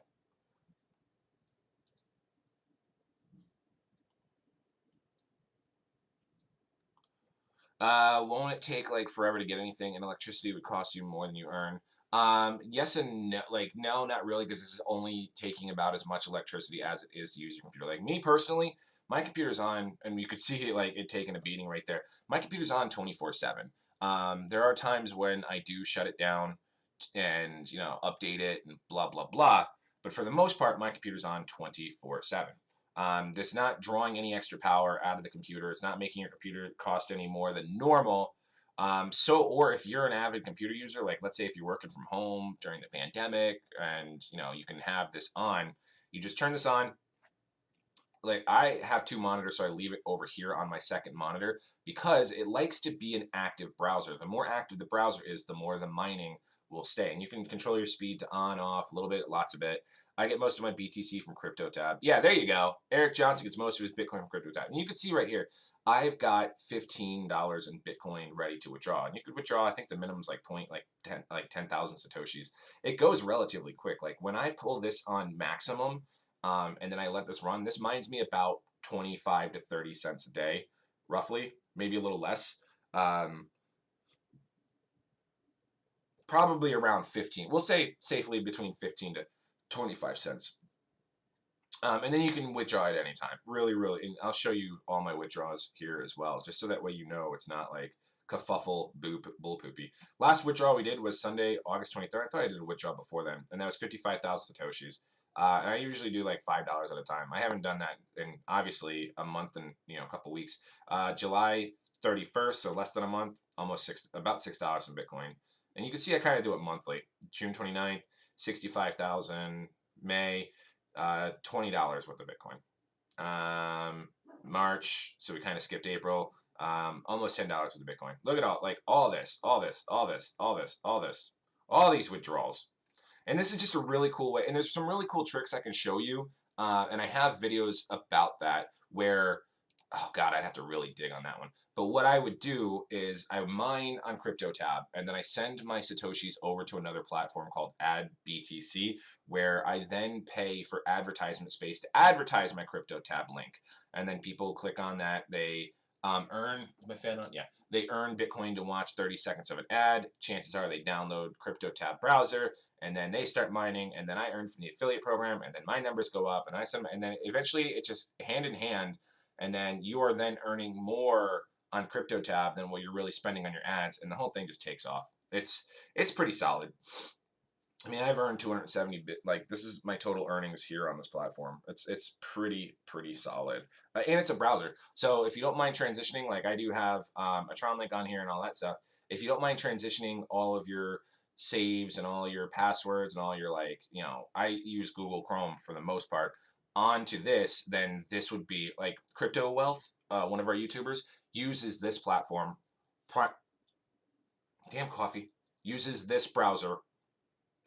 Won't it take like forever to get anything? And electricity would cost you more than you earn. Yes and no. Like, no, not really, because this is only taking about as much electricity as it is to use your computer. Like me personally, my computer's on, and you could see it, like it taking a beating right there. My computer's on 24/7. There are times when I do shut it down and, you know, update it and blah blah blah. But for the most part, my computer's on 24/7. This not drawing any extra power out of the computer. It's not making your computer cost any more than normal. Or if you're an avid computer user, like let's say if you're working from home during the pandemic and you know you can have this on, you just turn this on. Like I have two monitors, so I leave it over here on my second monitor because it likes to be an active browser. The more active the browser is, the more the mining will stay. And you can control your speed to on, off, a little bit, lots of it. I get most of my BTC from CryptoTab. Yeah, there you go. Eric Johnson gets most of his Bitcoin from CryptoTab. And you can see right here, I've got $15 in Bitcoin ready to withdraw. And you could withdraw, I think the minimum is like 10,000 Satoshis. It goes relatively quick. Like when I pull this on maximum, and then I let this run, this mines me about 25 to 30 cents a day, roughly, maybe a little less. probably around 15. We'll say safely between 15 to 25 cents. And then you can withdraw at any time. Really, really. And I'll show you all my withdrawals here as well, just so that way you know it's not like kerfuffle, bull poopy. Last withdrawal we did was Sunday, August 23rd. I thought I did a withdrawal before then, and that was 55,000 Satoshis. And I usually do like $5 at a time. I haven't done that in obviously a month and a couple weeks. July 31st, so less than a month, about $6 in Bitcoin. And you can see I kind of do it monthly. June 29th, 65,000. May, $20 worth of Bitcoin. March, so we kind of skipped April. Almost $10 worth of Bitcoin. Look at all these withdrawals. And this is just a really cool way. And there's some really cool tricks I can show you. And I have videos about that where, oh God, I'd have to really dig on that one. But what I would do is I mine on CryptoTab, and then I send my Satoshis over to another platform called BTC, where I then pay for advertisement space to advertise my CryptoTab link. And then people click on that. They earn, is my fan on? Yeah. They earn Bitcoin to watch 30 seconds of an ad. Chances are they download CryptoTab browser, and then they start mining, and then I earn from the affiliate program, and then my numbers go up, and then eventually it's just hand in hand. And then you are then earning more on CryptoTab than what you're really spending on your ads, and the whole thing just takes off. It's pretty solid. I mean, I've earned 270 bit. Like, this is my total earnings here on this platform. It's pretty solid, and it's a browser. So if you don't mind transitioning, like I do have a Tron link on here and all that stuff. If you don't mind transitioning all of your saves and all your passwords and all your I use Google Chrome for the most part onto this, then this would be like Crypto Wealth. One of our YouTubers uses this platform. Damn coffee. Uses this browser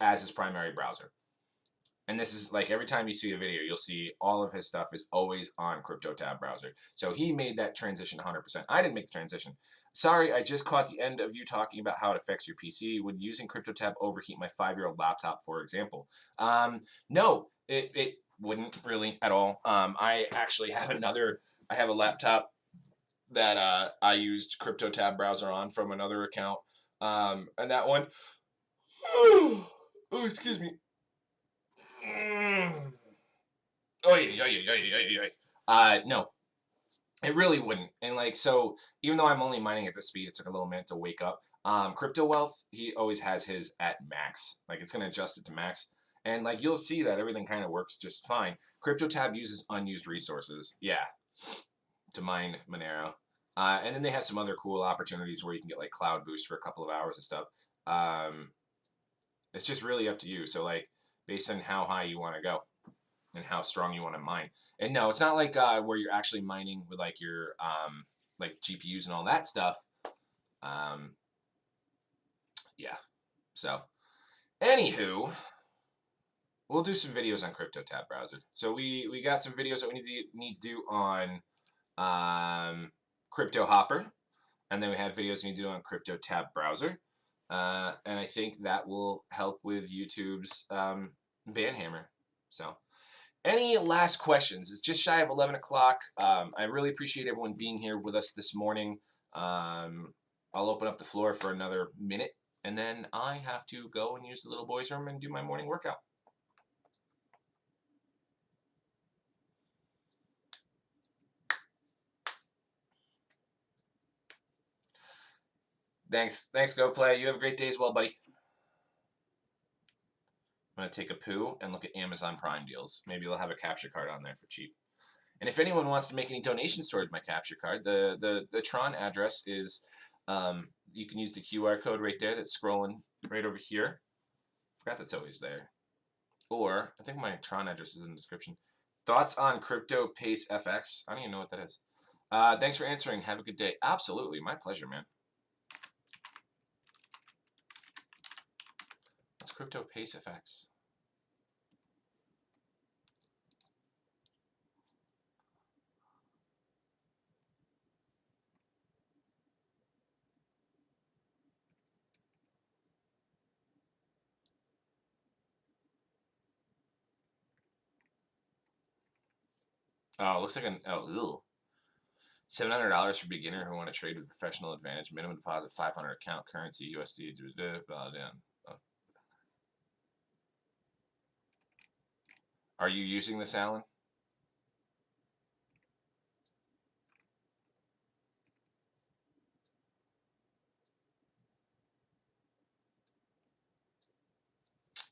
as his primary browser. And this is like every time you see a video, you'll see all of his stuff is always on CryptoTab browser. So he made that transition 100%. I didn't make the transition. Sorry, I just caught the end of you talking about how it affects your PC. Would using CryptoTab overheat my 5-year-old laptop, for example? No, it wouldn't really at all. I actually have I have a laptop that I used CryptoTab browser on from another account. And that one, oh, excuse me. Oh yeah. No, it really wouldn't. And so even though I'm only mining at this speed, it took a little minute to wake up. Crypto Wealth, he always has his at max. Like it's gonna adjust it to max. And you'll see that everything kind of works just fine. CryptoTab uses unused resources, yeah, to mine Monero. And then they have some other cool opportunities where you can get Cloud Boost for a couple of hours and stuff. It's just really up to you. So based on how high you want to go and how strong you want to mine. And no, it's not where you're actually mining with your GPUs and all that stuff. Yeah. So, anywho, we'll do some videos on CryptoTab browser. So we got some videos that we need to do on Crypto Hopper, and then we have videos we need to do on CryptoTab browser. And I think that will help with YouTube's banhammer. So, any last questions? It's just shy of 11 o'clock. I really appreciate everyone being here with us this morning. I'll open up the floor for another minute, and then I have to go and use the little boys' room and do my morning workout. Thanks, GoPlay. You have a great day as well, buddy. I'm going to take a poo and look at Amazon Prime deals. Maybe they'll have a capture card on there for cheap. And if anyone wants to make any donations towards my capture card, the Tron address is, you can use the QR code right there that's scrolling right over here. Forgot that's always there. Or, I think my Tron address is in the description. Thoughts on Crypto Pace FX? I don't even know what that is. Thanks for answering. Have a good day. Absolutely. My pleasure, man. What's Crypto Pace FX? Oh, it looks like $700 for beginner who want to trade with professional advantage. Minimum deposit $500 account currency USD. Blah, blah. Are you using this, Alan?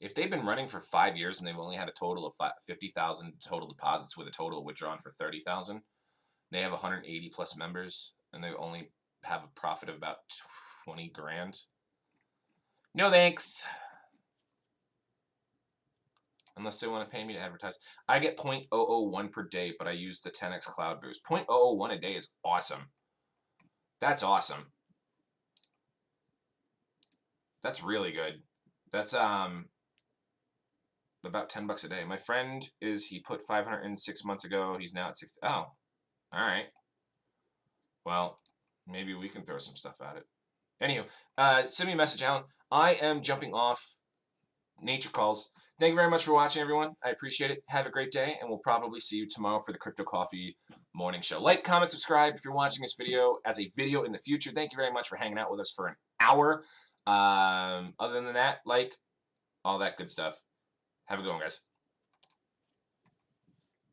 If they've been running for 5 years and they've only had a total of 50,000 total deposits with a total withdrawn for 30,000, they have 180 plus members and they only have a profit of about 20 grand. No thanks. Unless they want to pay me to advertise. I get 0.001 per day, but I use the 10x cloud boost. 0.001 a day is awesome. That's awesome. That's really good. That's about $10 a day. My friend he put 500 in 6 months ago. He's now at 60. Oh, all right. Well, maybe we can throw some stuff at it. Anywho, send me a message, Alan. I am jumping off. Nature calls. Thank you very much for watching, everyone. I appreciate it. Have a great day, and we'll probably see you tomorrow for the Crypto Coffee Morning Show. Like, comment, subscribe if you're watching this video as a video in the future. Thank you very much for hanging out with us for an hour. Other than that, like, all that good stuff. Have a good one, guys.